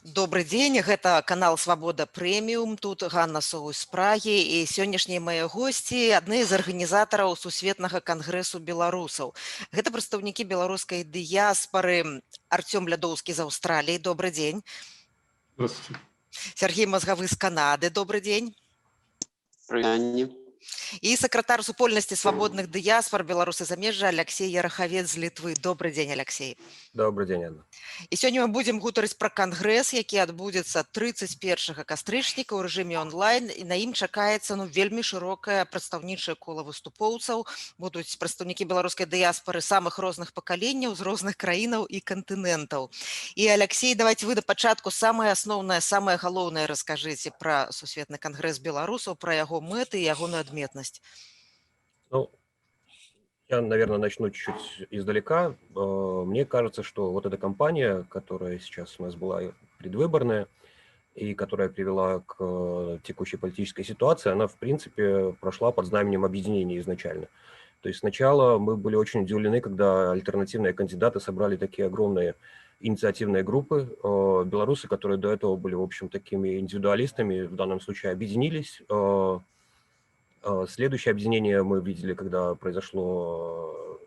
Добрый дзень, гэта канал Свабода Прэміум, тут Ганна Соус-Прагі і сённяшнія мае госці адны з арганізатараў сусветнага кангрэсу беларусаў. Гэта прадстаўнікі беларускай дыяспары Артём Лядоўскі з Аўстраліі. Добры дзень. Здравствуйте. Сергей Мазгавы з Канады. Добры дзень. Прывітанне. І сакратар супольнасці свабодных дыяспар беларусы замежжа Алексей Ярахавец з Літвы. Добры дзень, Алексей. Добрый день, Анна. І сёння мы будзем гутарыць пра кангрэс, які адбудзецца 31 кастрычніка ў рэжыме онлайн, і на ім чакаецца вельмі шырокае прадстаўнічае кола выступоўцаў. Будуць прадстаўнікі беларускай дыяспары самых розных пакаленняў з розных краінаў і кантынентаў. І Алексей, давайте вы да пачатку самае асноўнае, самае галоўнае раскажыце пра сусветны кангрэс беларусаў, пра яго мэты і ягоную адметнасць. Ну, я, наверное, начну чуть-чуть издалека. Мне кажется, что вот эта кампания, которая сейчас у нас была предвыборная и которая привела к текущей политической ситуации, она, в принципе, прошла под знаменем объединения изначально. То есть сначала мы были очень удивлены, когда альтернативные кандидаты собрали такие огромные инициативные группы. Белорусы, которые до этого были, в общем, такими индивидуалистами, в данном случае объединились. Следующее объединение мы видели, когда произошло,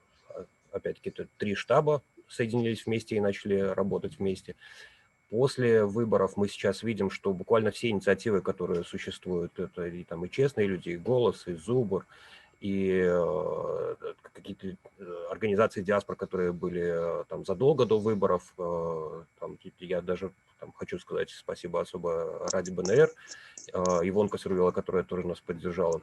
опять-таки, 3 штаба соединились вместе и начали работать вместе. После выборов мы сейчас видим, что буквально все инициативы, которые существуют, это и честные люди, и «Голос», и «Зубр», и какие-то организации диаспор, которые были задолго до выборов. Я даже хочу сказать спасибо особо Ради БНР, Ивонка Сурвила, которая тоже нас поддержала.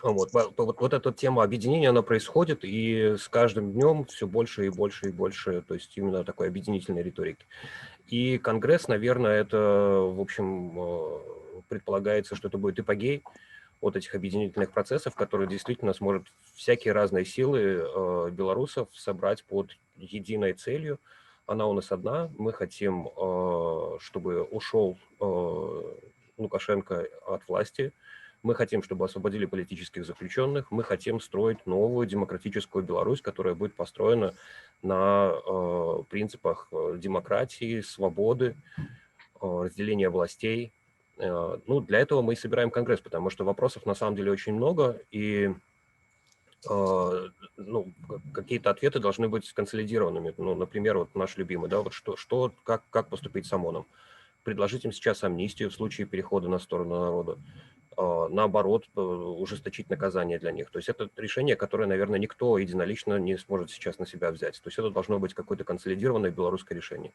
Вот эта тема объединения, она происходит, и с каждым днем все больше и больше и больше, то есть именно такой объединительной риторики. И Конгресс, наверное, это, в общем, предполагается, что это будет эпогей от этих объединительных процессов, который действительно сможет всякие разные силы белорусов собрать под единой целью. Она у нас одна. Мы хотим, чтобы ушел Лукашенко от власти. Мы хотим, чтобы освободили политических заключенных. Мы хотим строить новую демократическую Беларусь, которая будет построена на принципах демократии, свободы, разделения властей. Для этого мы и собираем Конгресс, потому что вопросов на самом деле очень много, и какие-то ответы должны быть консолидированными. Например, вот наш любимый, как поступить с ОМОНом? Предложить им сейчас амнистию в случае перехода на сторону народа. Наоборот, ужесточить наказание для них. То есть это решение, которое, наверное, никто единолично не сможет сейчас на себя взять. То есть это должно быть какое-то консолидированное белорусское решение.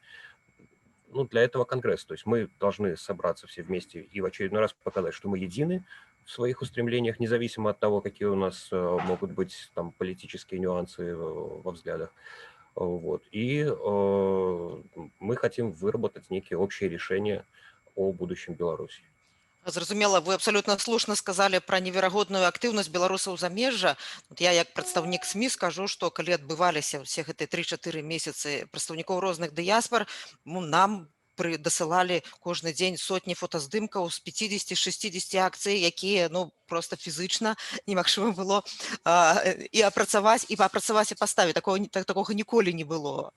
Для этого Конгресс. То есть мы должны собраться все вместе и в очередной раз показать, что мы едины в своих устремлениях, независимо от того, какие у нас могут быть политические нюансы во взглядах. И мы хотим выработать некие общие решения о будущем Беларуси. Зразумела, вы абсолютно слушна сказалі пра неверагодную актыўнасць беларусаў замежжа. Я як прадстаўнік СМІ скажу, што калі адбываліся ўсе гэтыя 3-4 месяцы прадстаўнікоў розных дыяспар, нам дасылалі кожны дзень сотні фотаздымкаў з 50-60 акцый, якія просто фізычна немагчыма было і апрацаваць, і паставіць. Такога ніколі не было.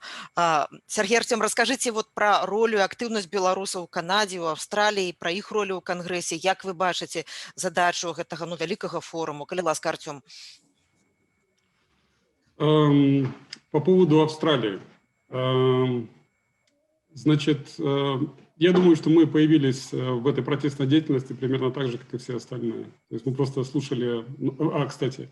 Сергей, Артём, раскажыце пра ролю і актыўнасць беларусаў у Канадзе, у Аўстраліі, пра іх ролю ў Кангрэсе. Як вы бачыце задачу гэтага вялікага форуму? Калі ласка, Артём. По поводу Австралии. Значит, я думаю, что мы появились в этой протестной деятельности примерно так же, как и все остальные. То есть мы просто слушали... кстати,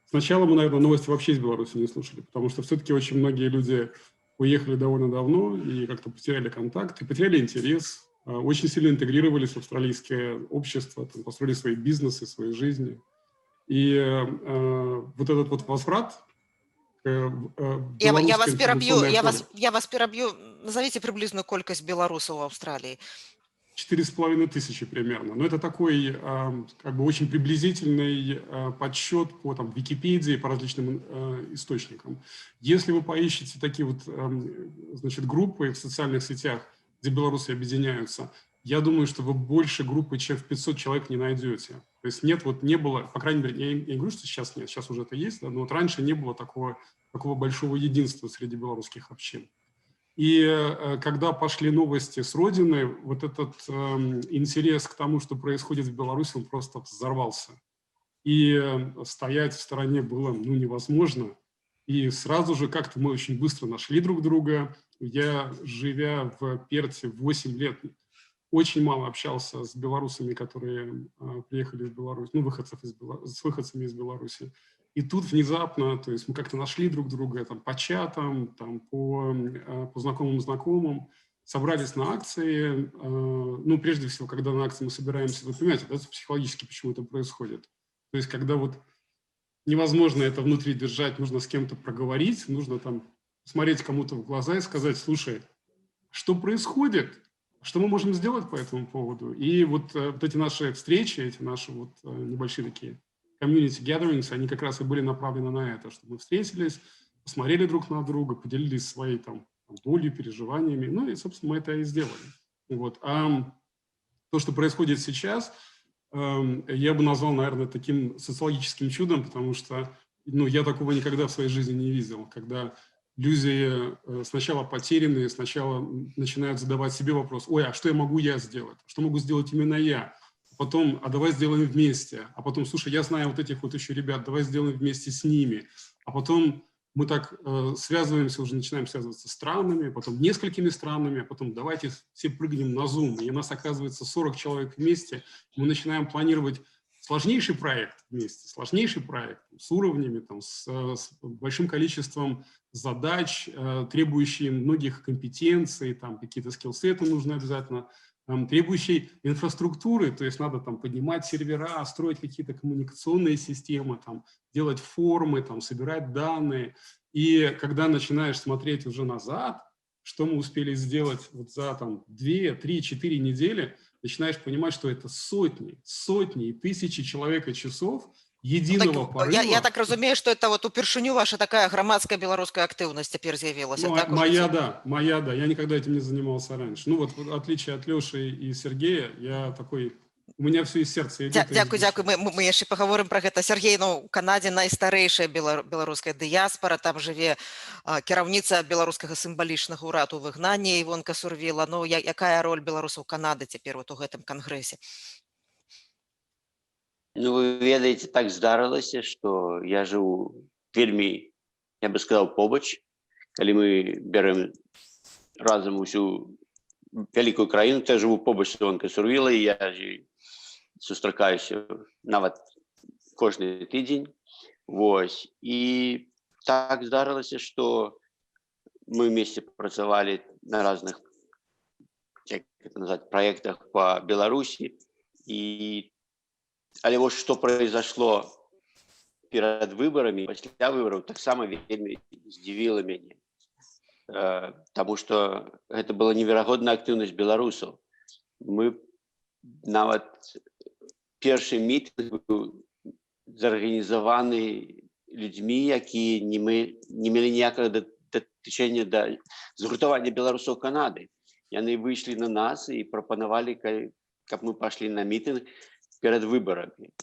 сначала мы, наверное, новости вообще из Беларуси не слушали, потому что все-таки очень многие люди уехали довольно давно и как-то потеряли контакт, и потеряли интерес, очень сильно интегрировались в австралийское общество, построили свои бизнесы, свои жизни. И вот этот возврат... Я вас пераб'ю. Назовите приблизную колькость белорусов в Австралии. 4500 примерно. Но это такой очень приблизительный подсчет по Википедии, по различным источникам. Если вы поищете такие группы в социальных сетях, где белорусы объединяются, я думаю, что вы больше группы, чем в 500 человек не найдете. То есть не было, по крайней мере, я не говорю, что сейчас нет, сейчас уже это есть, но раньше не было такого большого единства среди белорусских общин. И когда пошли новости с родины, вот этот интерес к тому, что происходит в Беларуси, он просто взорвался. И стоять в стороне было невозможно. И сразу же как-то мы очень быстро нашли друг друга. Я, живя в Перте 8 лет, очень мало общался с белорусами, которые приехали в Беларусь, с выходцами из Беларуси. И тут внезапно, то есть мы как-то нашли друг друга там, по чатам, там, по знакомым, собрались на акции. Прежде всего, когда на акции мы собираемся, вы понимаете, да, психологически почему это происходит. То есть когда вот невозможно это внутри держать, нужно с кем-то проговорить, нужно там смотреть кому-то в глаза и сказать: слушай, что происходит? Что мы можем сделать по этому поводу? И вот эти наши встречи, эти наши небольшие такие community gatherings, они как раз и были направлены на это, чтобы мы встретились, посмотрели друг на друга, поделились своей там болью, переживаниями, и, собственно, мы это и сделали. Вот. А то, что происходит сейчас, я бы назвал, наверное, таким социологическим чудом, потому что я такого никогда в своей жизни не видел, когда люди сначала потерянные, сначала начинают задавать себе вопрос: ой, а что могу я сделать? Что могу сделать именно я? Потом: а давай сделаем вместе. А потом: слушай, я знаю вот этих вот еще ребят, давай сделаем вместе с ними. А потом мы так связываемся, уже начинаем связываться с странами, потом несколькими странами, а потом давайте все прыгнем на Zoom. И у нас оказывается 40 человек вместе. Мы начинаем планировать сложнейший проект вместе, сложнейший проект с уровнями, там, с большим количеством задач, требующие многих компетенций, там какие-то скиллсеты нужны обязательно, требующие инфраструктуры, то есть надо там поднимать сервера, строить какие-то коммуникационные системы, там, делать формы, там, собирать данные. И когда начинаешь смотреть уже назад, что мы успели сделать вот за там 2, 3, 4 недели, начинаешь понимать, что это сотни и тысячи человек и часов единого порыва. Я так разумею, что это вот упершыню ваша такая громадская белорусская активность теперь з'явилась. Моя, да. Я никогда этим не занимался раньше. В отличие от Леши и Сергея, я такой... У меня все из сердца идет. Дякую. Мы яшчэ паговорым про гэта. Сергей, у Канадзе найстарэйшая беларуская дыяспара, там жыве кіраўніца беларускага сімвалічнага ўраду выгнання Івонка Сурвіла. Якая роль беларусаў Канады цяпер вот у гэтым кангрэсе? Вы ведаеце, так здарылася, што я жыву вельмі, я бы сказал, побач. Калі мы бярэм разам усю вялікую краіну, то я жыву побач з Івонкай Сурвілай, я сустракаюся нават кожны тыдзень. Вось. І так здарылася, што мы вместе працавалі на разных, як это назвать, проектах по Беларусі. Але вот что произошло перед выборами, пасля выбораў, таксама вельмі здзівіла мяне. Таму што гэта была неверагодная актыўнасць беларусаў. Мы нават першы мітынг быў зарганізаваны людзьмі, якія не мелі ніякага датычэння да згуртавання беларусаў Канады. Яны выйшлі на нас і прапанавалі, каб мы пашлі на мітынг перед выборами.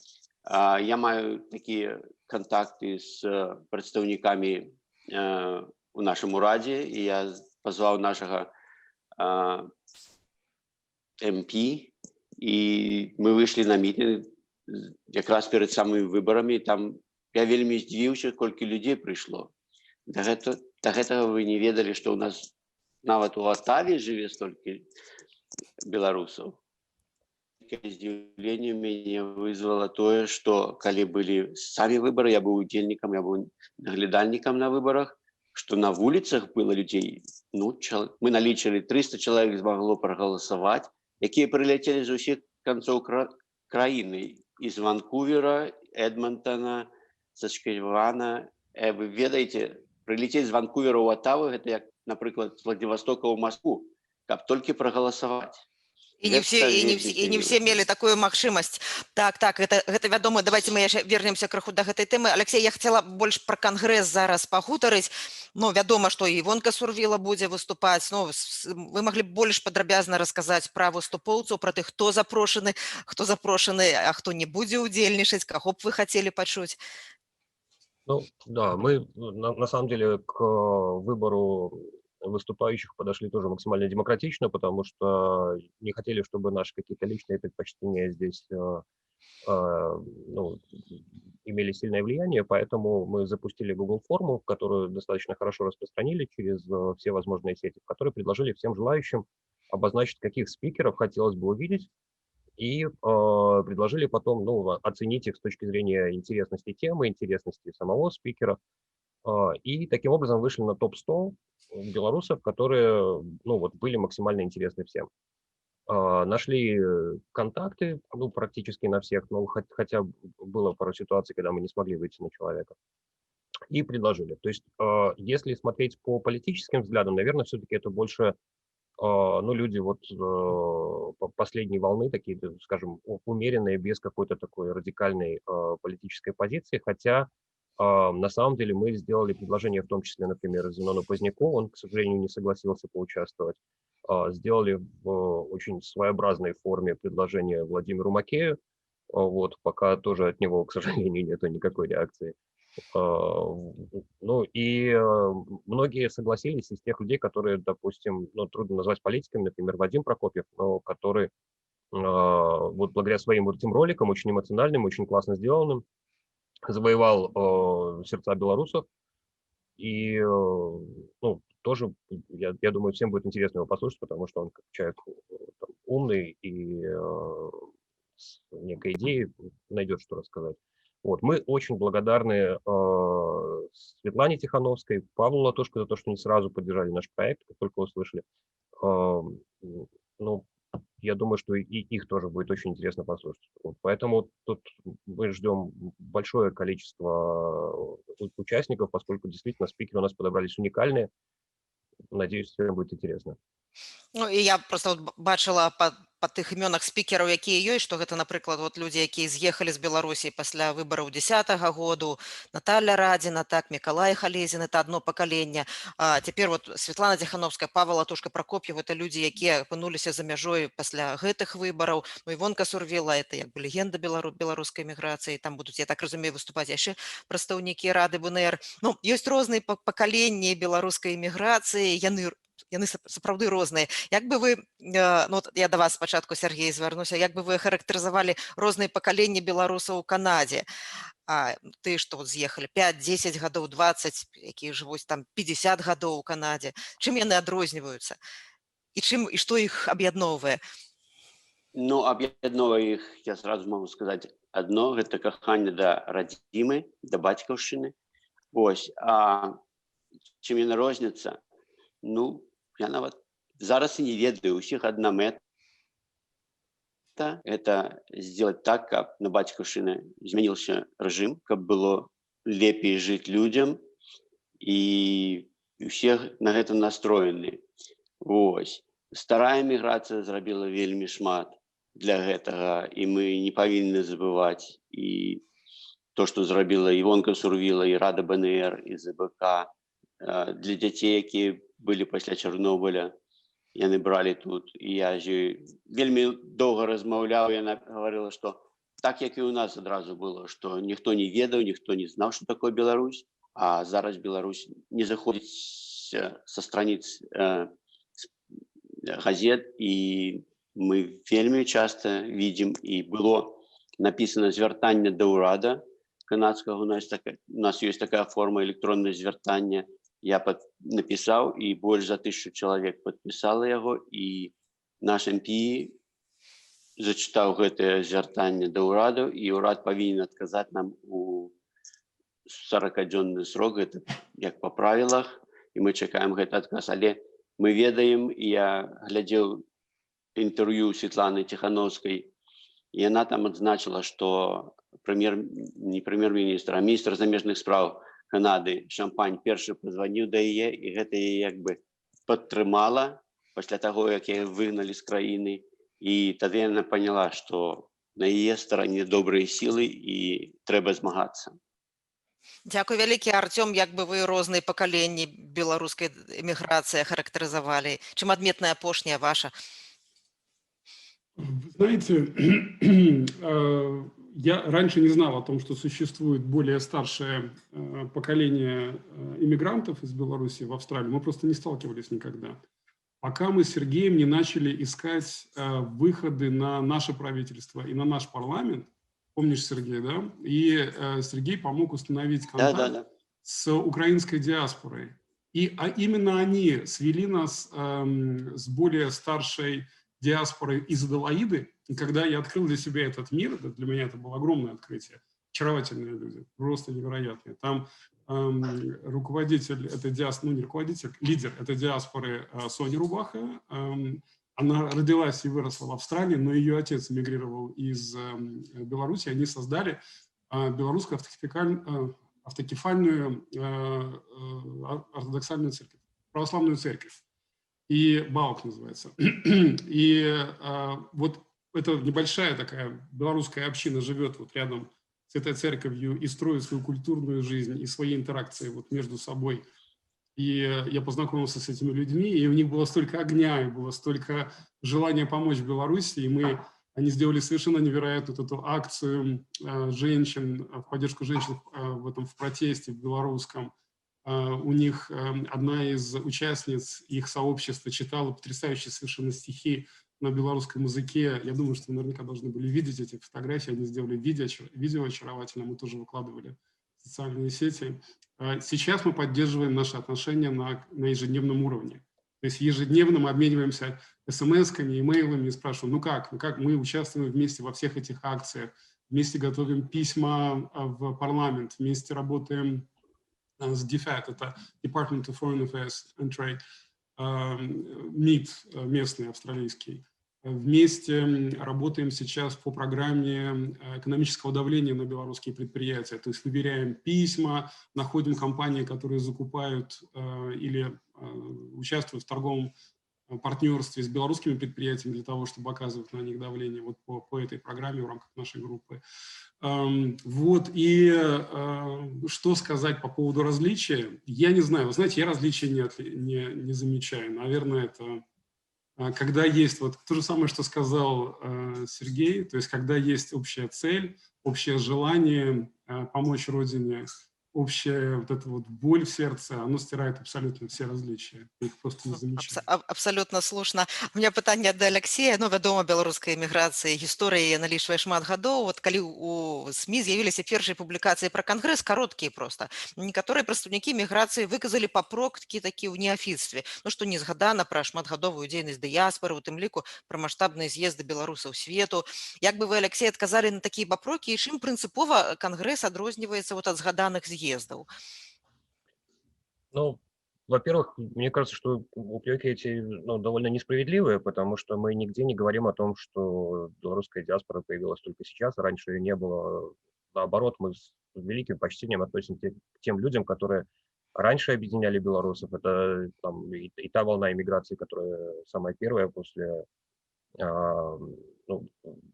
Я маю такие контакты с представниками у нашем ураде, и я позвал нашего МП, и мы вышли на митинг как раз перед самыми выборами. Там я вельмі здзівіўся, колькі людей пришло. До этого вы не ведали, что у нас нават у Отаве живе столько белорусов. Здзіўленне мяне вызвало тое, што калі былі самі выборы, я быў удзельнікам, я быў наглядальнікам на выборах, што на вуліцах было людзей, мы налічылі 300 чалавек змагло прагаласаваць, якія прыляцелі з усіх канцоў краіны, з Ванкувера, Эдмонтона, Саскатчевана. Вы ведаеце, прылецець з Ванкувера ў Отаву, гэта як, напрыклад, з Владивостока ў Москву, каб толькі прагаласаваць. И не все имели такую магчымасць. Так, гэта вядома. Давайте мы яшчэ вернемся крыху да гэтай тэмы. Алексей, я хотела больш пра кангрэс зараз пагутарыць. Вядома, што і Івонка Сурвіла будзе выступаць. Вы маглі б больш падрабязна расказаць пра выступоўцаў, пра тых, хто запрошаны, а хто не будзе удзельнічаць, каго б вы хацелі пачуць? Да, мы на самом деле к выбору выступающих подошли тоже максимально демократично, потому что не хотели, чтобы наши какие-то личные предпочтения здесь ну, имели сильное влияние, поэтому мы запустили Google форму, которую достаточно хорошо распространили через все возможные сети, в которой предложили всем желающим обозначить, каких спикеров хотелось бы увидеть, и предложили потом оценить их с точки зрения интересности темы, интересности самого спикера, и таким образом вышли на топ-100 белорусов, которые были максимально интересны всем. Нашли контакты, практически на всех, хотя было пару ситуаций, когда мы не смогли выйти на человека, и предложили. То есть, если смотреть по политическим взглядам, наверное, все-таки это больше, люди последней волны, такие, скажем, умеренные, без какой-то такой радикальной политической позиции, хотя на самом деле мы сделали предложение, в том числе, например, Зенону Поздняку, он, к сожалению, не согласился поучаствовать. Сделали в очень своеобразной форме предложение Владимиру Макею, пока тоже от него, к сожалению, нет никакой реакции. И многие согласились из тех людей, которые, допустим, трудно назвать политиками, например, Вадим Прокопьев, но который благодаря своим этим роликам, очень эмоциональным, очень классно сделанным, завоевал сердца белорусов. И тоже, я думаю, всем будет интересно его послушать, потому что он как человек умный и с некой идеей найдет, что рассказать. Мы очень благодарны Светлане Тихановской, Павлу Латушко за то, что они сразу поддержали наш проект, как только услышали. Я думаю, что и их тоже будет очень интересно послушать. Поэтому тут мы ждем большое количество участников, поскольку действительно спикеры у нас подобрались уникальные. Надеюсь, всем будет интересно. І я просто бачила па тых імёнах спікераў, якія ёсць, што гэта, напрыклад, людзі, якія з'ехалі з Беларусі пасля выбараў 10-го году, Наталья Радзіна, Мікалай Халезін, это одно пакаленне. Цяпер Светлана Тихановская, Павел Латушка, Прокопьев, это людзі, якія апынуліся за мяжой пасля гэтых выбараў. Івонка Сурвіла, это як бы легенда беларускай міграцыі, там будуць, я так разумею, выступаць яшчэ прадстаўнікі Рады БНР. Ёсць розныя пакаленні беларускай міграцыі, яны сапраўды розныя. Як бы вы, я да вас спачатку, Сергей, звярнуся, як бы вы характарызавалі розныя пакаленні беларусаў у Канадзе? Ты, што з'ехалі 5-10 гадоў, 20, якія жывуць там 50 гадоў у Канадзе. Чым яны адрозніваюцца? І што іх аб'ядноўвае? Аб'ядноўвае іх, я сразу могу сказаць, адно, гэта каханне да радзімы, да бацькаўшчыны. А чым яны розняцца? Я нават зараз і не ведаю, усіх одна мэта – это сделать так, каб на бацькаўшчыне змяніўся рэжым, каб было лепей жыць людзям, і ўсе на гэта настроены. Старая міграцыя зрабіла вельмі шмат для гэтага, і мы не павінны забываць і то, што зрабіла Івонка Сурвіла, і Рада БНР, і ЗБК, для дзяцей, якія былі пасля Чарнобыля, яны бралі тут. І я ж вельмі доўга размаўляў, яна гаварыла, што так, як і ў нас адразу было, што ніхто не ведаў, ніхто не знаў, што такое Беларусь, а зараз Беларусь не заходзіць са страніц газет, і мы вельмі часта видим, і было написано звяртанне да ўрада канадскага, у нас ёсць такая форма электроннае звяртання. Я написал, и больше за 1000 человек подписало его, и наш МП зачитал это звяртанне до ўраду, и ўрад повинен отказать нам у 40-дзённы срок, это как по правилах, и мы чекаем этот отказ. Але мы ведаем, и я глядел интервью Светланы Тихановской, и она там отзначила, что не премьер-министр, а министр замежных спраў Канады Шампань першы позвонил да яе, і гэта яе як бы падтрымала пасля таго, як яе выгналі з краіны, і тады яна поняла, што на яе старане добрыя сілы і трэба змагацца. Дзякуй вялікі, Артём, як бы вы розныя пакаленні беларускай эміграцыі характарызавалі? Чым адметная апошняя ваша? Вы знаете, я раньше не знал о том, что существует более старшее поколение иммигрантов из Беларуси в Австралию. Мы просто не сталкивались никогда. Пока мы с Сергеем не начали искать выходы на наше правительство и на наш парламент, помнишь, Сергей, да? И Сергей помог установить контакт с украинской диаспорой. А именно они свели нас с более старшей диаспорой из Аделаиды. И когда я открыл для себя этот мир, для меня это было огромное открытие. Очаровательные люди, просто невероятные. Там руководитель этой диаспоры, ну не руководитель, лидер этой диаспоры Соня Рубаха. Она родилась и выросла в Австралии, но ее отец эмигрировал из Беларуси. Они создали белорусскую автокефальную ортодоксальную церковь, православную церковь. И БАУК называется. И вот эта небольшая такая белорусская община живет вот рядом с этой церковью и строит свою культурную жизнь и свои интеракции вот между собой. И я познакомился с этими людьми, и у них было столько огня, и было столько желания помочь Беларуси, и они сделали совершенно невероятную вот эту акцию женщин, в поддержку женщин в протесте в белорусском. У них одна из участниц их сообщества читала потрясающие совершенно стихи на белорусском языке. Я думаю, что вы наверняка должны были видеть эти фотографии. Они сделали видео очаровательно, мы тоже выкладывали в социальные сети. Сейчас мы поддерживаем наши отношения на ежедневном уровне. То есть ежедневно мы обмениваемся смс-ками, имейлами и спрашиваем, ну как мы участвуем вместе во всех этих акциях, вместе готовим письма в парламент, вместе работаем с DFAT, это Department of Foreign Affairs and Trade, МИД местный, австралийский. Вместе работаем сейчас по программе экономического давления на белорусские предприятия. То есть выверяем письма, находим компании, которые закупают или участвуют в торговом партнерстве с белорусскими предприятиями для того, чтобы оказывать на них давление вот по этой программе в рамках нашей группы. Вот, и что сказать по поводу различия? Я не знаю, вы знаете, я различия не замечаю. Наверное, это когда есть вот то же самое, что сказал Сергей, то есть когда есть общая цель, общее желание помочь Родине, общая вот эта вот боль в сердце, оно стирает абсолютно все различия. Их просто не замечаю. Абсолютно слушна. У меня пытанне да Алексея. Ну, вядома, беларускай эміграцыі гісторыя налічвае шмат гадоў. Вот калі у СМІ з'явіліся першыя публікацыі пра кангрэс, кароткія проста, некаторыя прадстаўнікі міграцыі выказалі папрокі такі ў неафіцтве, ну што не згадана пра шматгадовую дзейнасць дыяспары, у тым ліку пра маштабныя з'езды беларусаў свету. Як бы вы, Алексей, адказалі на такія папрокі, і чым прынцыпова кангрэс адрозніваецца вот ад згаданых з'ездаў? Ну, во-первых, мне кажется, что упреки эти довольно несправедливые, потому что мы нигде не говорим о том, что белорусская диаспора появилась только сейчас, раньше ее не было. Наоборот, мы с великим почтением относимся к тем людям, которые раньше объединяли белорусов. Это там, и та волна иммиграции, которая самая первая после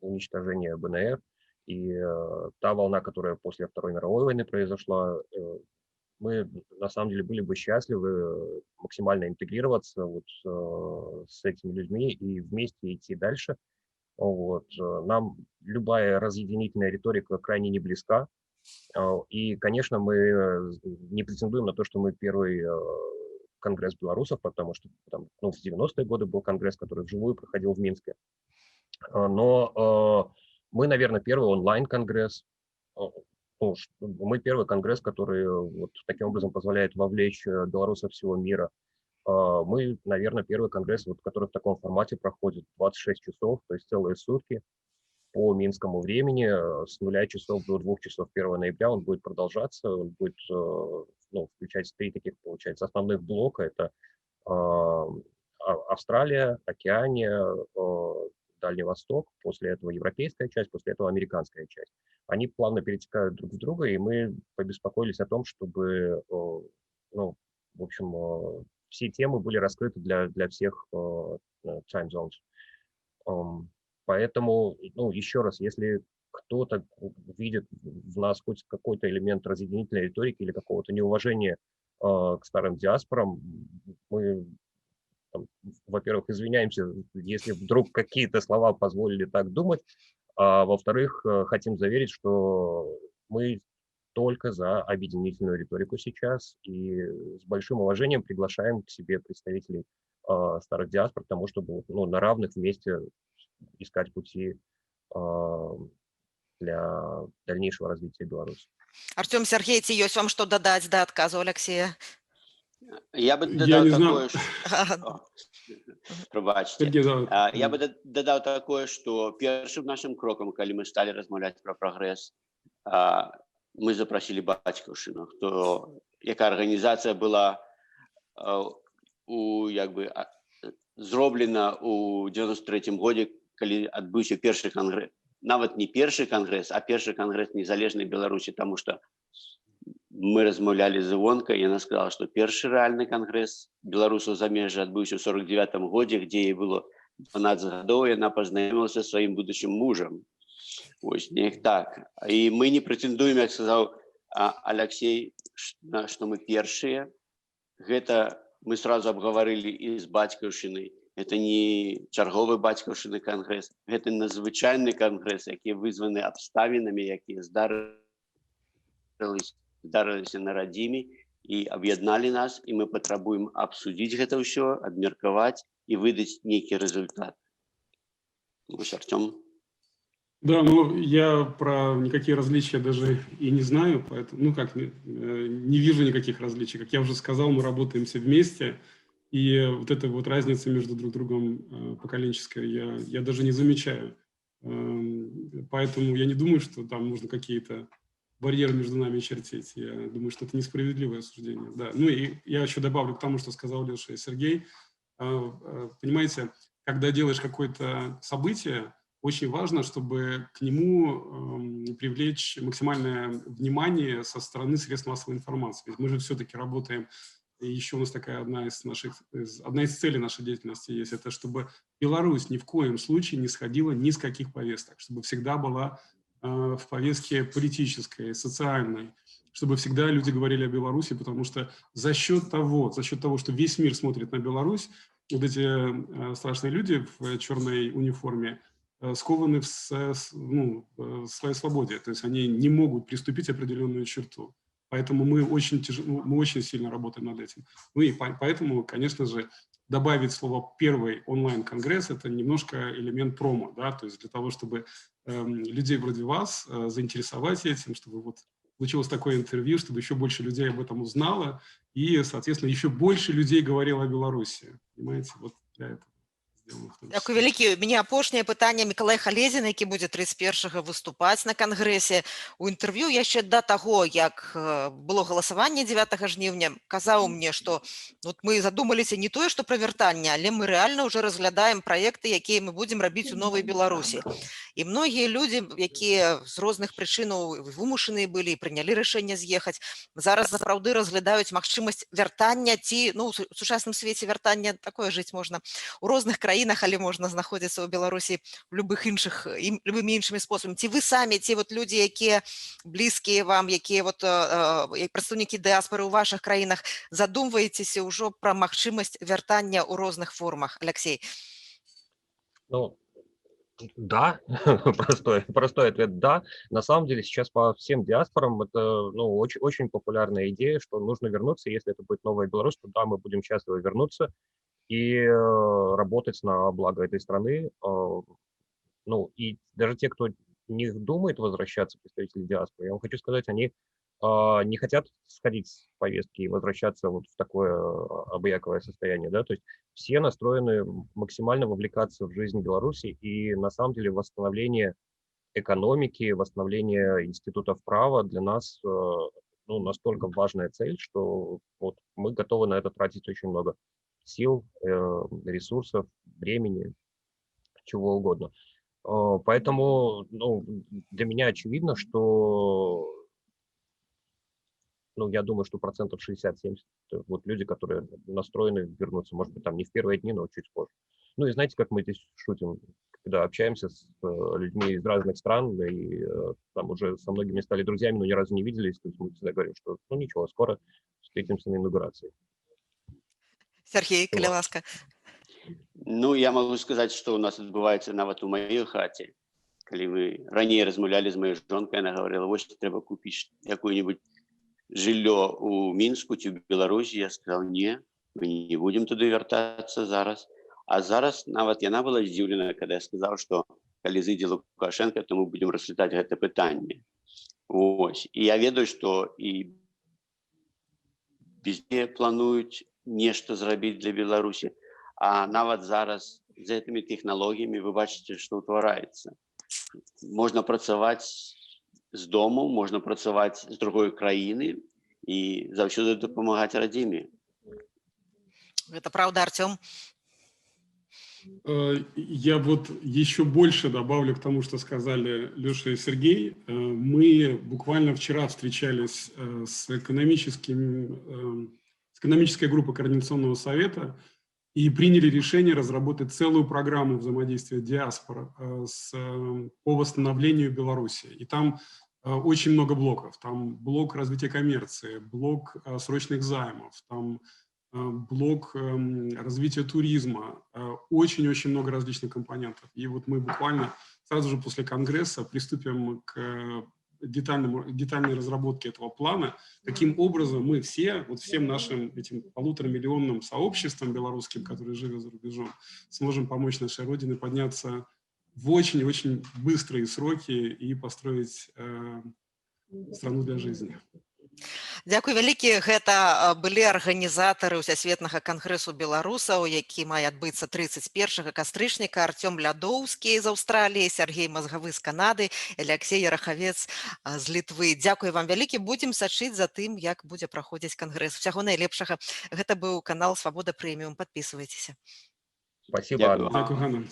уничтожения БНР, и та волна, которая после Второй мировой войны произошла. Мы, на самом деле, были бы счастливы максимально интегрироваться вот с этими людьми и вместе идти дальше. Вот. Нам любая разъединительная риторика крайне не близка. И, конечно, мы не претендуем на то, что мы первый конгресс белорусов, потому что в 90-е годы был конгресс, который вживую проходил в Минске. Но мы, наверное, первый онлайн-конгресс. Мы первый конгресс, который вот таким образом позволяет вовлечь белорусов всего мира. Мы, наверное, первый конгресс, вот, который в таком формате проходит 26 часов, то есть целые сутки по минскому времени, с 0 часов до 2 часов 1 ноября он будет продолжаться, он будет включать 3 таких, получается, основных блока. Это Австралия, Океания, Дальний Восток, после этого европейская часть, после этого американская часть. Они плавно перетекают друг в друга, и мы побеспокоились о том, чтобы, в общем, все темы были раскрыты для всех time zones. Поэтому, еще раз, если кто-то видит в нас хоть какой-то элемент разъединительной риторики или какого-то неуважения к старым диаспорам, мы, во-первых, извиняемся, если вдруг какие-то слова позволили так думать, А во-вторых, хотим заверить, что мы только за объединительную риторику сейчас и с большим уважением приглашаем к себе представителей старых диаспор, потому чтобы на равных вместе искать пути для дальнейшего развития Беларуси. Артем, Сергей, ці ёсць вам што дадаць да адказу Алексея? Я бы Я додал не такое, знаю. пробачьте. Сергей, да. Я бы додал такое, что первым нашим кроком, когда мы стали размовлять про прогресс, мы запросили Бацькаўшчыну, яка организация была зроблена у 93-м годзе, калі адбыўся першы кангрэс. Нават не першы кангрэс, а першы кангрэс незалежнай Беларусі, тому что мы размаўлялі з Івонкай, яна сказала, што першы рэальны кангрэс беларусаў замежжа адбыўся ў 49-м годзе, дзе ей было 12 гадоў, яна пазнаёмілася са сваім будучым мужам. Вось, неяк так. І мы не прэтэндуем, як сказаў Алексей, што мы першыя. Гэта мы сразу абгаварылі і з Бацькаўшчынай. Это не чарговы Бацькаўшчыны кангрэс, гэта надзвычайны кангрэс, які вызваны абставінамі, якія здарыліся на радзіме і аб'ядналі нас, і мы патрабуем абсудзіць гэта ўсё, абмеркаваць і выдаць нейкі рэзультат. Вось, Артём. Да, я про никакие различия даже и не знаю, поэтому, не вижу никаких различий. Как я уже сказал, мы работаем все вместе, и вот эта вот разница между друг другом поколенческая я даже не замечаю. Поэтому я не думаю, что там нужно какие-то барьеры между нами чертить. Я думаю, что это несправедливое суждение. Да. И я еще добавлю к тому, что сказал Леша и Сергей. Понимаете, когда делаешь какое-то событие, очень важно, чтобы к нему привлечь максимальное внимание со стороны средств массовой информации. Ведь мы же все-таки работаем, и еще у нас такая одна из целей нашей деятельности есть, это чтобы Беларусь ни в коем случае не сходила ни с каких повесток, чтобы всегда была в повестке политической, социальной, чтобы всегда люди говорили о Беларуси, потому что за счет того, что весь мир смотрит на Беларусь, вот эти страшные люди в черной униформе скованы в своей свободе, то есть они не могут приступить определенную черту. Поэтому мы очень сильно работаем над этим. И поэтому, конечно же, добавить слово «первый онлайн-конгресс» – это немножко элемент промо, да, то есть для того, чтобы людей вроде вас заинтересовать этим, чтобы вот получилось такое интервью, чтобы еще больше людей об этом узнало и, соответственно, еще больше людей говорило о Беларуси. Понимаете, вот для этого. Дякую вялікі. У мяне апошняе пытанне. Мікалай Халезін, які будзе 31-го выступаць на кангрэсе. У інтэрв'ю яшчэ да таго, як было галасаванне 9 жніўня, казаў мне, што мы задумаліся не тое, што пра вяртанне, але мы рэальна ўжо разглядаем праекты, якія мы будзем рабіць у Новай Беларусі. І многія людзі, якія з розных прычынаў вымушаныя былі і прынялі рашэнне з'ехаць, зараз сапраўды разглядаюць магчымасць вяртання ці, у сучасным свеце вяртання такое жыць можна у розных краінах, але можна знаходзіцца ў Беларусі любымі іншымі спосабамі. Ці вы самі, ці людзі, якія блізкія вам, якія прадстаўнікі дыаспоры ў вашых краінах, задумваецеся ўжо пра магчымасць вяртання ў розных формах? Алексей. Да, простой ответ «да». На самом деле сейчас по всем диаспорам это очень, очень популярная идея, что нужно вернуться, если это будет Новая Беларусь, то да, мы будем счастливы вернуться и работать на благо этой страны. И даже те, кто не думает возвращаться, представители диаспоры, я вам хочу сказать, они не хотят сходить с повестки и возвращаться вот в такое обыяковое состояние, да, то есть все настроены максимально вовлекаться в жизнь Беларуси, и на самом деле восстановление экономики, восстановление институтов права для нас настолько важная цель, что вот мы готовы на это тратить очень много сил, ресурсов, времени, чего угодно. Поэтому для меня очевидно, что я думаю, что 60-70% вот люди, которые настроены вернуться, может быть, там не в первые дни, но чуть позже. И знаете, как мы здесь шутим, когда общаемся с людьми из разных стран, и там уже со многими стали друзьями, но ни разу не виделись, то есть мы всегда говорим, что ничего, скоро встретимся на инаугурации. Сергей, калі ласка. Я могу сказать, что у нас отбывается нават у моей хате. калі мы раней размаўлялі з маёй жонкай, яна гаварыла, вось трэба купіць якое-нибудь жыллё ў Мінску ці ў Беларусі. Я сказаў, не, мы не будзем туды вяртацца зараз. А зараз нават яна была здзіўлена, калі я сказаў, што калі зыдзе Лукашенко, то мы будзем разглядаць гэта пытанне. Вось. І я ведаю, што і везде плануюць нешта зрабіць для Беларусі. А нават зараз з гэтымі тэхналогіямі вы бачыце, што ўтвараецца. Можна працаваць з дому, можна працаваць з другой краіны і заўсёды дапамагаць радзіме. Гэта правда, Артём? Я вот еще больше добавлю к тому, что сказали Леша и Сергей. Мы буквально вчера встречались с экономической группой Координационного совета и приняли решение разработать целую программу взаимодействия диаспор по восстановлению Беларуси. И там очень много блоков. Там блок развития коммерции, блок срочных займов, там блок развития туризма, очень-очень много различных компонентов. И вот мы буквально сразу же после Конгресса приступим к детальной разработке этого плана. Каким образом мы все, вот всем нашим этим 1,5-миллионным сообществам белорусским, которые живут за рубежом, сможем помочь нашей Родине подняться в очень-очень быстрые сроки и построить страну для жизни. Дзякуй вялікі. Гэта былі арганізатары Усесветнага кангрэсу беларусаў, які мае адбыцца 31 кастрычніка. Артём Лядоўскі з Аўстраліі, Сергей Мазгавы з Канады, Алексей Ярахавец з Літвы. Дзякуй вам вялікі. Будзем сачыць за тым, як будзе праходзіць кангрэс. Усяго найлепшага. Гэта быў канал Свабода Прэміум. Падпісвайцеся. Спасибо. Дякую. Дякую, Ганна.